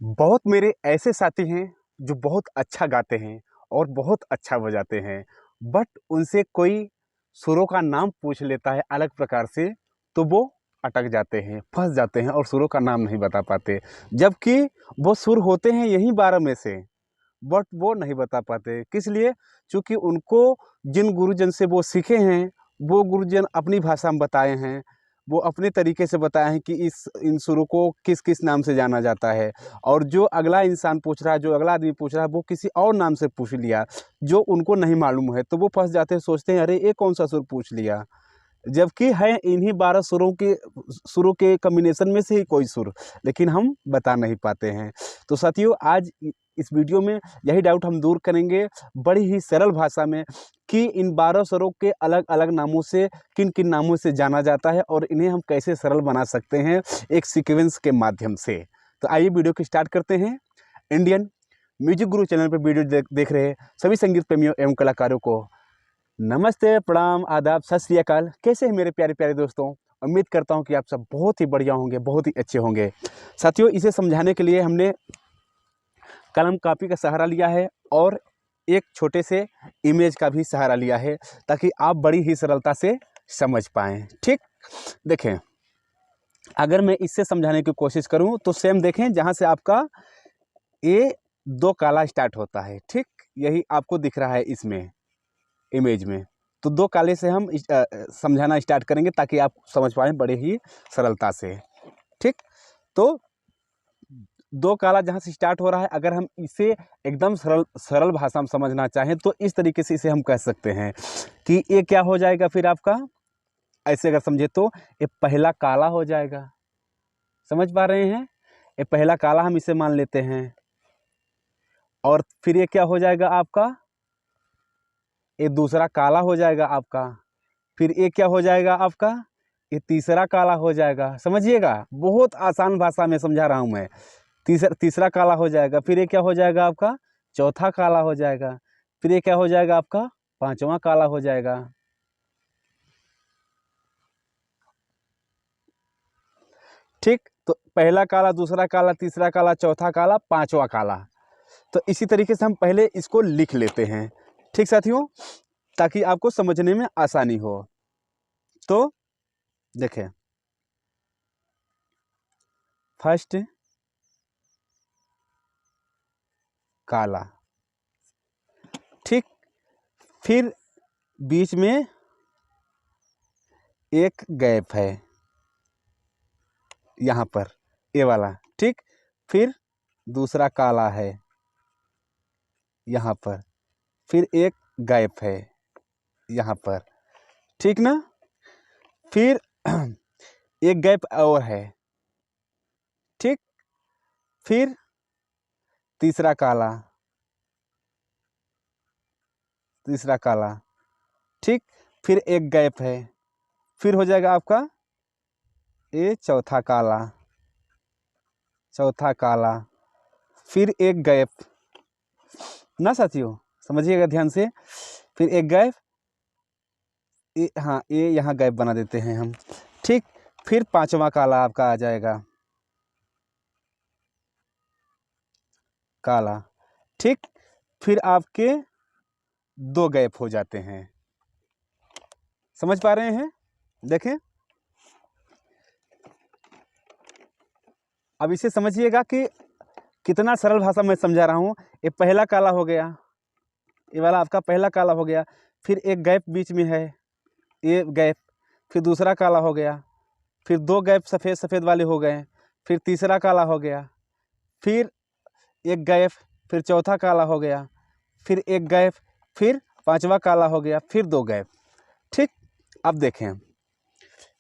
बहुत मेरे ऐसे साथी हैं जो बहुत अच्छा गाते हैं और बहुत अच्छा बजाते हैं, बट उनसे कोई सुरों का नाम पूछ लेता है अलग प्रकार से तो वो अटक जाते हैं, फंस जाते हैं और सुरों का नाम नहीं बता पाते। जबकि वो सुर होते हैं यही 12 में से, बट वो नहीं बता पाते। किस लिए? चूँकि उनको जिन गुरुजन से वो सीखे हैं, वो गुरुजन अपनी भाषा में बताए हैं, वो अपने तरीके से बताए हैं कि इस इन सुरों को किस-किस नाम से जाना जाता है। और जो अगला इंसान पूछ रहा है, जो अगला आदमी पूछ रहा है, वो किसी और नाम से पूछ लिया, जो उनको नहीं मालूम है, तो वो फँस जाते हैं, सोचते हैं अरे! ये कौन-सा सुर पूछ लिया। जबकि है इन्हीं 12 सुरों के कॉम्बिनेशन में से ही कोई सुर, लेकिन हम बता नहीं पाते हैं। तो साथियों, आज इस वीडियो में यही डाउट हम दूर करेंगे बड़ी ही सरल भाषा में कि इन 12 स्वरों के अलग-अलग नामों से किन-किन नामों से जाना जाता है और इन्हें हम कैसे सरल बना सकते हैं एक सीक्वेंस के माध्यम से। तो आइए वीडियो को स्टार्ट करते हैं। इंडियन म्यूजिक गुरु चैनल पर वीडियो देख रहे सभी संगीत प्रेमियों एवं कलाकारों को नमस्ते, प्रणाम, आदाब, सत श्री अकाल। कैसे हैं मेरे प्यारे-प्यारे दोस्तों? उम्मीद करता हूँ कि आप सब बहुत ही बढ़िया होंगे, बहुत ही अच्छे होंगे। साथियों, इसे समझाने के लिए हमने कलम कापी का सहारा लिया है और एक छोटे से इमेज का भी सहारा लिया है ताकि आप बड़ी ही सरलता से समझ पाएँ। ठीक? देखें, अगर मैं इससे समझाने की कोशिश करूँ तो सेम देखें, जहाँ से आपका ये 2 काला स्टार्ट होता है। ठीक? यही आपको दिख रहा है इसमें इमेज में। तो 2 काले से हम समझाना स्टार्ट करेंगे ताकि आप समझ पाएँ बड़े ही सरलता से। ठीक? तो 2 काला जहाँ से स्टार्ट हो रहा है, अगर हम इसे एकदम सरल सरल भाषा में समझना चाहें तो इस तरीके से इसे हम कह सकते हैं कि ये क्या हो जाएगा फिर आपका, ऐसे अगर समझे तो ये पहला काला हो जाएगा। समझ पा रहे हैं? ये पहला काला हम इसे मान लेते हैं और फिर ये क्या हो जाएगा आपका, ये दूसरा काला हो जाएगा आपका। फिर ये क्या हो जाएगा आपका, ये तीसरा काला हो जाएगा। समझिएगा, बहुत आसान भाषा में समझा रहा हूँ मैं। तीसरा काला हो जाएगा, फिर ये क्या हो जाएगा आपका, चौथा काला हो जाएगा। फिर ये क्या हो जाएगा आपका, पांचवा काला हो जाएगा। ठीक? तो पहला काला, दूसरा काला, तीसरा काला, चौथा काला, पांचवा काला। तो इसी तरीके से हम पहले इसको लिख लेते हैं। ठीक साथियों? ताकि आपको समझने में आसानी हो। तो देखें, फर्स्ट काला। ठीक? फिर बीच में एक गैप है यहाँ पर, ये वाला। ठीक? फिर दूसरा काला है यहाँ पर, फिर एक गैप है यहाँ पर। ठीक ना? फिर एक गैप और है। ठीक? फिर तीसरा काला, तीसरा काला। ठीक? फिर एक गैप है, फिर हो जाएगा आपका ये चौथा काला, चौथा काला। फिर एक गैप ना साथियों, समझिएगा ध्यान से। फिर एक गैप, हाँ, ये यहाँ गैप बना देते हैं हम। ठीक? फिर पांचवा काला आपका आ जाएगा, काला। ठीक? फिर आपके 2 गैप हो जाते हैं। समझ पा रहे हैं? देखें, अब इसे समझिएगा कि कितना सरल भाषा में समझा रहा हूँ। ये पहला काला हो गया, ये वाला आपका पहला काला हो गया। फिर एक गैप बीच में है, ये गैप। फिर दूसरा काला हो गया, फिर 2 गैप सफ़ेद सफ़ेद वाले हो गए। फिर तीसरा काला हो गया, फिर एक गैप, फिर चौथा काला हो गया, फिर एक गैप, फिर पांचवा काला हो गया, फिर 2 गैप। ठीक? अब देखें,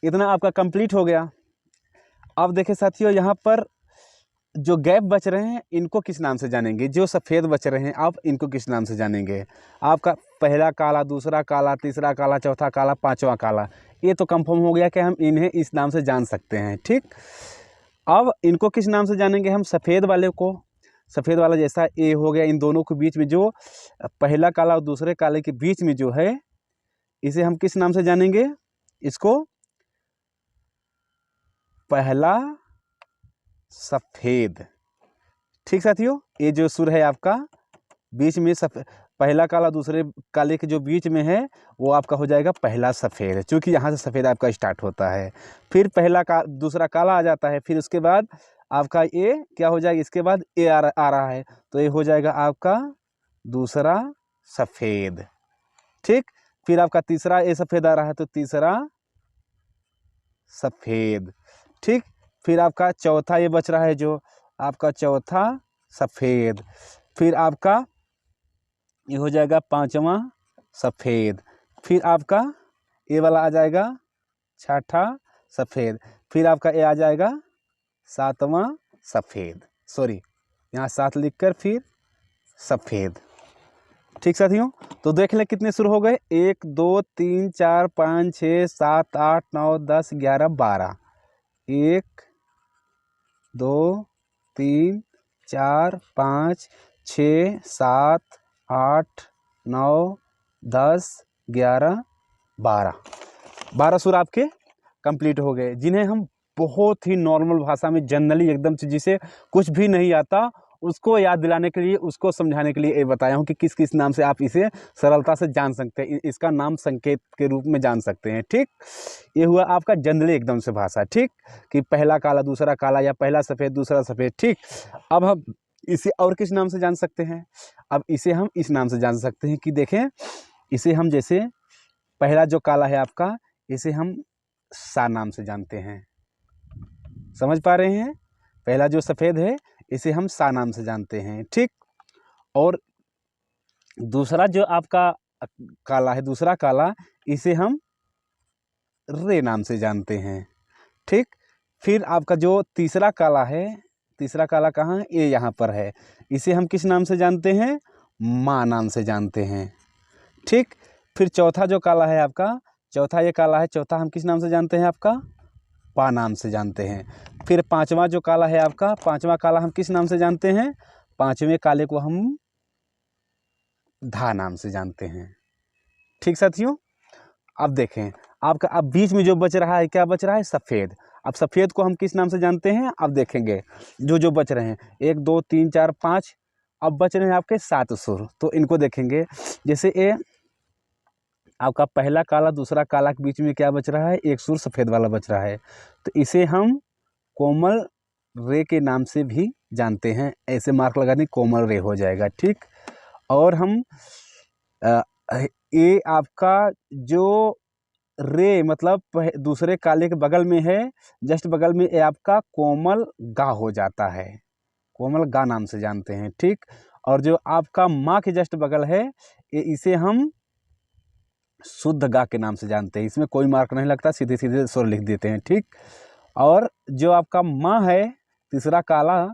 इतना आपका कंप्लीट हो गया। अब देखें साथियों, यहाँ पर जो गैप बच रहे हैं इनको किस नाम से जानेंगे? जो सफ़ेद बच रहे हैं आप इनको किस नाम से जानेंगे? आपका पहला काला, दूसरा काला, तीसरा काला, चौथा काला, पांचवा काला। ये तो कंफर्म हो गया कि हम इन्हें इस नाम से जान सकते हैं। ठीक? अब इनको किस नाम से जानेंगे हम? सफ़ेद वाले को, सफ़ेद वाला जैसा ए हो गया, इन दोनों के बीच में जो पहला काला और दूसरे काले के बीच में जो है, इसे हम किस नाम से जानेंगे? इसको पहला सफ़ेद। ठीक साथियों, ये जो सुर है आपका बीच में पहला काला दूसरे काले के जो बीच में है वो आपका हो जाएगा पहला सफ़ेद, क्योंकि यहाँ से सफ़ेद आपका स्टार्ट होता है। फिर दूसरा काला आ जाता है, फिर उसके बाद आपका ये क्या हो जाएगा, इसके बाद ये आ रहा है, तो ये हो जाएगा आपका दूसरा सफ़ेद। ठीक, फिर आपका तीसरा ये सफ़ेद आ रहा है तो तीसरा सफ़ेद। ठीक, फिर आपका चौथा ये बच रहा है जो आपका चौथा सफ़ेद। फिर आपका ये हो जाएगा पांचवा सफ़ेद। फिर आपका ये वाला आ जाएगा छठा सफ़ेद। फिर आपका ये आ जाएगा सातवां सफ़ेद, सॉरी यहाँ 7 लिखकर फिर सफ़ेद। ठीक साथियों, तो देख लें कितने सुर हो गए, 1 2 3 4 5 6 7 8 9 10 11 12। 1 2 3 4 5 6 7 8 9 10 11 12 सुर आपके कंप्लीट हो गए, जिन्हें हम बहुत ही नॉर्मल भाषा में जनरली एकदम से, जिसे कुछ भी नहीं आता उसको याद दिलाने के लिए, उसको समझाने के लिए ये बताया हूँ कि किस किस नाम से आप इसे सरलता से जान सकते हैं, इसका नाम संकेत के रूप में जान सकते हैं। ठीक, ये हुआ आपका जनरली एकदम से भाषा। ठीक, कि पहला काला दूसरा काला या पहला सफ़ेद दूसरा सफ़ेद। ठीक, अब हम इसे और किस नाम से जान सकते हैं, अब इसे हम इस नाम से जान सकते हैं कि देखें, इसे हम जैसे पहला जो काला है आपका, इसे हम सा नाम से जानते हैं, समझ पा रहे हैं। पहला जो सफ़ेद है इसे हम सा नाम से जानते हैं। ठीक, और दूसरा जो आपका काला है, दूसरा काला, इसे हम रे नाम से जानते हैं। ठीक, फिर आपका जो तीसरा काला है, तीसरा काला कहाँ है, ये यहाँ पर है, इसे हम किस नाम से जानते हैं, माँ नाम से जानते हैं। ठीक, फिर चौथा जो काला है आपका, चौथा ये काला है, चौथा हम किस नाम से जानते हैं, आपका पा नाम से जानते हैं। फिर पांचवा जो काला है आपका, पांचवा काला हम किस नाम से जानते हैं, पांचवें काले को हम धा नाम से जानते हैं। ठीक साथियों, अब देखें आपका, अब बीच में जो बच रहा है, क्या बच रहा है, सफ़ेद। अब सफ़ेद को हम किस नाम से जानते हैं, अब देखेंगे जो जो बच रहे हैं, 1 2 3 4 5, अब बच रहे हैं आपके 7 सुर, तो इनको देखेंगे। जैसे ये आपका पहला काला दूसरा काला के बीच में क्या बच रहा है, एक सुर सफ़ेद वाला बच रहा है, तो इसे हम कोमल रे के नाम से भी जानते हैं। ऐसे मार्क लगा दें, कोमल रे हो जाएगा। ठीक, और हम ये आपका जो रे मतलब दूसरे काले के बगल में है, जस्ट बगल में, ये आपका कोमल गा हो जाता है, कोमल गा नाम से जानते हैं। ठीक, और जो आपका माँ के जस्ट बगल है, इसे हम शुद्ध गा के नाम से जानते हैं। इसमें कोई मार्क नहीं लगता, सीधे सीधे स्वर लिख देते हैं। ठीक, और जो आपका माँ है, तीसरा काला,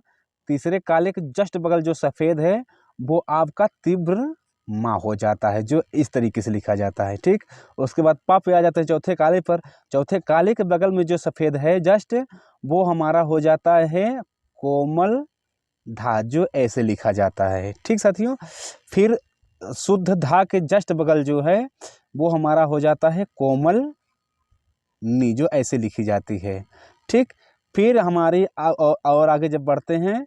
तीसरे काले के जस्ट बगल जो सफ़ेद है, वो आपका तीव्र माँ हो जाता है, जो इस तरीके से लिखा जाता है। ठीक, उसके बाद पा पे आ जाता है चौथे काले पर, चौथे काले के बगल में जो सफ़ेद है जस्ट, वो हमारा हो जाता है कोमल धा, जो ऐसे लिखा जाता है। ठीक साथियों, फिर शुद्ध धा के जस्ट बगल जो है वो हमारा हो जाता है कोमल नी, जो ऐसे लिखी जाती है। ठीक, फिर हमारी और आगे जब बढ़ते हैं,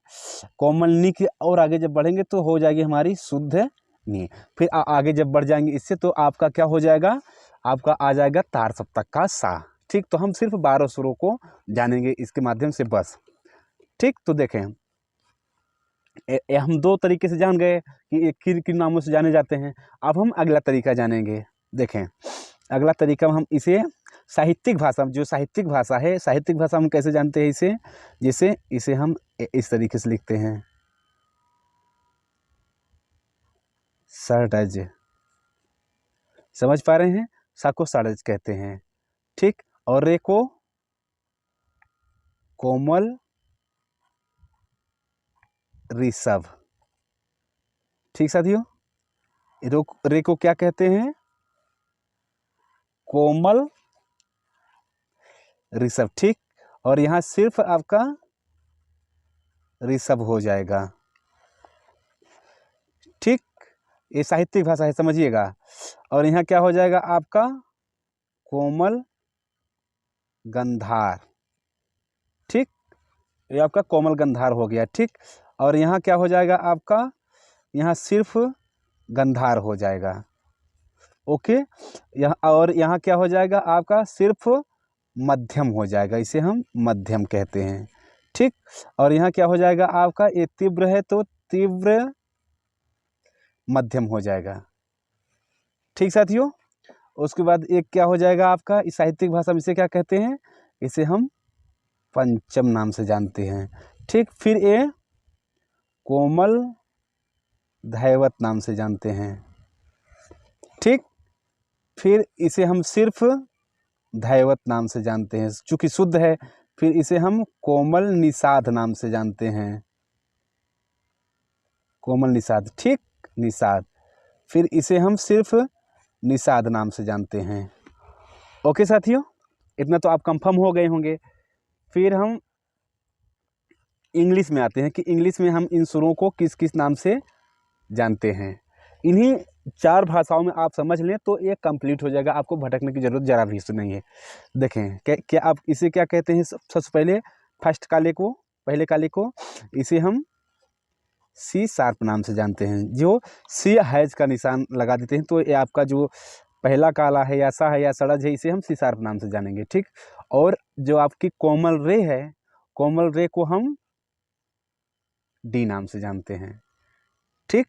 कोमल नी के और आगे जब बढ़ेंगे तो हो जाएगी हमारी शुद्ध नी। फिर आगे जब बढ़ जाएंगे इससे, तो आपका क्या हो जाएगा, आपका आ जाएगा तार सप्तक का सा। ठीक, तो हम सिर्फ 12 सुरों को जानेंगे इसके माध्यम से बस। ठीक, तो देखें हम 2 तरीके से जान गए कि किन किन नामों से जाने जाते हैं। अब हम अगला तरीका जानेंगे। देखें, अगला तरीका हम इसे साहित्यिक भाषा, जो साहित्यिक भाषा है, साहित्यिक भाषा हम कैसे जानते हैं इसे, जैसे इसे हम इस तरीके से लिखते हैं, षड्ज, समझ पा रहे हैं, सा को षड्ज कहते हैं। ठीक, और रे को कोमल ऋषभ। ठीक साथियों, रे को क्या कहते हैं, कोमल ऋषभ। ठीक, और यहाँ सिर्फ आपका ऋषभ हो जाएगा। ठीक, ये साहित्यिक भाषा है, समझिएगा। और यहाँ क्या हो जाएगा आपका कोमल गंधार। ठीक, ये आपका कोमल गंधार हो गया। ठीक, और यहाँ क्या हो जाएगा आपका, यहाँ सिर्फ गंधार हो जाएगा। ओके, यहाँ क्या हो जाएगा आपका, सिर्फ मध्यम हो जाएगा, इसे हम मध्यम कहते हैं। ठीक, और यहाँ क्या हो जाएगा आपका, ये तीव्र है तो तीव्र मध्यम हो जाएगा। ठीक साथियों, उसके बाद एक क्या हो जाएगा आपका, इस साहित्यिक भाषा में इसे क्या कहते हैं, इसे हम पंचम नाम से जानते हैं। ठीक, फिर ये कोमल धैवत नाम से जानते हैं। ठीक, फिर इसे हम सिर्फ धैवत नाम से जानते हैं, चूंकि शुद्ध है। फिर इसे हम कोमल निषाद नाम से जानते हैं, कोमल निषाद। ठीक, निषाद, फिर इसे हम सिर्फ निषाद नाम से जानते हैं। ओके साथियों, इतना तो आप कंफर्म हो गए होंगे। फिर हम इंग्लिश में आते हैं कि इंग्लिश में हम इन सुरों को किस किस नाम से जानते हैं। इन्हीं 4 भाषाओं में आप समझ लें तो ये कंप्लीट हो जाएगा, आपको भटकने की ज़रूरत ज़रा भी नहीं है। देखें क्या आप इसे क्या कहते हैं, सबसे पहले फर्स्ट काले को, पहले काले को इसे हम सी शार्प नाम से जानते हैं। जो सी हैज का निशान लगा देते हैं तो ये आपका जो पहला काला है या सा है या सड़ज है, इसे हम सी शार्प नाम से जानेंगे। ठीक, और जो आपकी कोमल रे है, कोमल रे को हम डी नाम से जानते हैं। ठीक,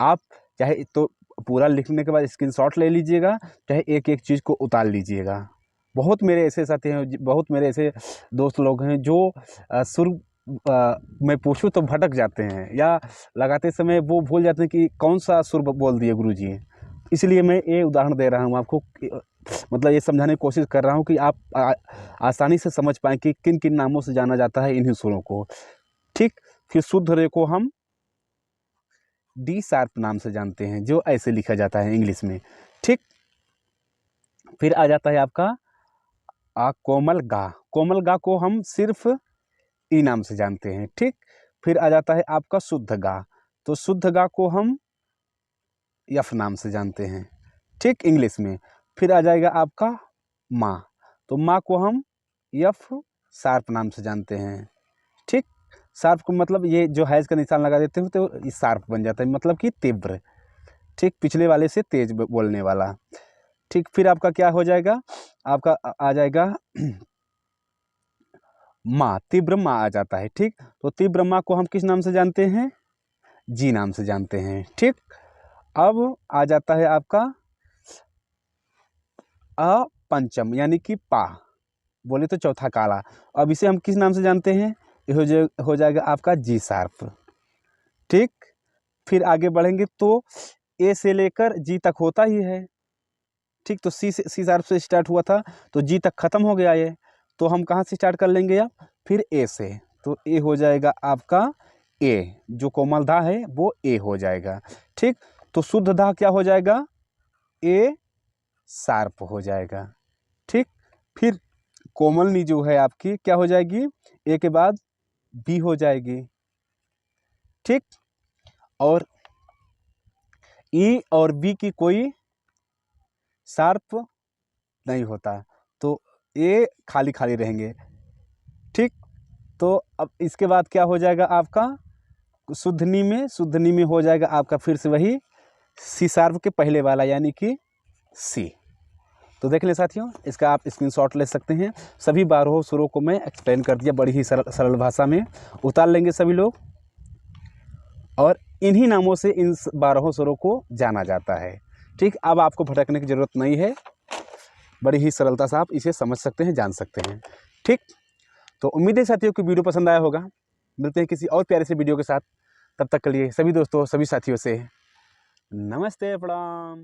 आप चाहे तो पूरा लिखने के बाद स्क्रीनशॉट ले लीजिएगा, चाहे एक एक चीज़ को उतार लीजिएगा। बहुत मेरे ऐसे साथी हैं, बहुत मेरे ऐसे दोस्त लोग हैं जो सुर मैं पूछूं तो भटक जाते हैं, या लगाते समय वो भूल जाते हैं कि कौन सा सुर बोल दिए गुरुजी। इसलिए मैं ये उदाहरण दे रहा हूँ आपको, मतलब ये समझाने की कोशिश कर रहा हूँ कि आप आसानी से समझ पाएँ कि किन किन नामों से जाना जाता है इन्हीं सुरों को। ठीक, फिर शुद्ध रे को हम डी शार्प नाम से जानते हैं, जो ऐसे लिखा जाता है इंग्लिश में। ठीक, फिर आ जाता है आपका कोमल गा, कोमल गा को हम सिर्फ ई नाम से जानते हैं। ठीक, फिर आ जाता है आपका शुद्ध गा, तो शुद्ध गा को हम यफ नाम से जानते हैं। ठीक, इंग्लिश में। फिर आ जाएगा आपका माँ, तो माँ को हम यफ शार्प नाम से जानते हैं। ठीक, शार्प को मतलब ये जो हैज का निशान लगा देते हैं तो ये शार्प बन जाता है, मतलब कि तीव्र। ठीक, पिछले वाले से तेज बोलने वाला। ठीक, फिर आपका क्या हो जाएगा, आपका आ जाएगा माँ, तीव्र माँ आ जाता है। ठीक, तो तीव्र माँ को हम किस नाम से जानते हैं, जी नाम से जानते हैं। ठीक, अब आ जाता है आपका पंचम, यानी कि पा, बोले तो चौथा काला। अब इसे हम किस नाम से जानते हैं, हो जाएगा आपका जी शार्प। ठीक, फिर आगे बढ़ेंगे तो ए से लेकर जी तक होता ही है। ठीक, तो सी शार्प से स्टार्ट हुआ था तो जी तक खत्म हो गया ये, तो हम कहाँ से स्टार्ट कर लेंगे अब, फिर ए से, तो ए हो जाएगा आपका ए, जो कोमल धा है वो ए हो जाएगा। ठीक, तो शुद्ध धा क्या हो जाएगा, ए शार्प हो जाएगा। ठीक, फिर कोमल नी जो है आपकी क्या हो जाएगी, ए के बाद बी हो जाएगी। ठीक, और ई और बी की कोई शार्प नहीं होता, तो ये खाली खाली रहेंगे। ठीक, तो अब इसके बाद क्या हो जाएगा आपका, शुद्धनी में हो जाएगा आपका फिर से वही सी शार्प के पहले वाला, यानी कि सी। तो देख लें साथियों, इसका आप स्क्रीनशॉट ले सकते हैं। सभी 12 सुरों को मैं एक्सप्लेन कर दिया, बड़ी ही सरल भाषा में उतार लेंगे सभी लोग, और इन्हीं नामों से इन 12 सुरों को जाना जाता है। ठीक, अब आपको भटकने की ज़रूरत नहीं है, बड़ी ही सरलता से आप इसे समझ सकते हैं, जान सकते हैं। ठीक, तो उम्मीद है साथियों कि वीडियो पसंद आया होगा। मिलते हैं किसी और प्यारे से वीडियो के साथ, तब तक के लिए सभी दोस्तों, सभी साथियों से नमस्ते, प्रणाम।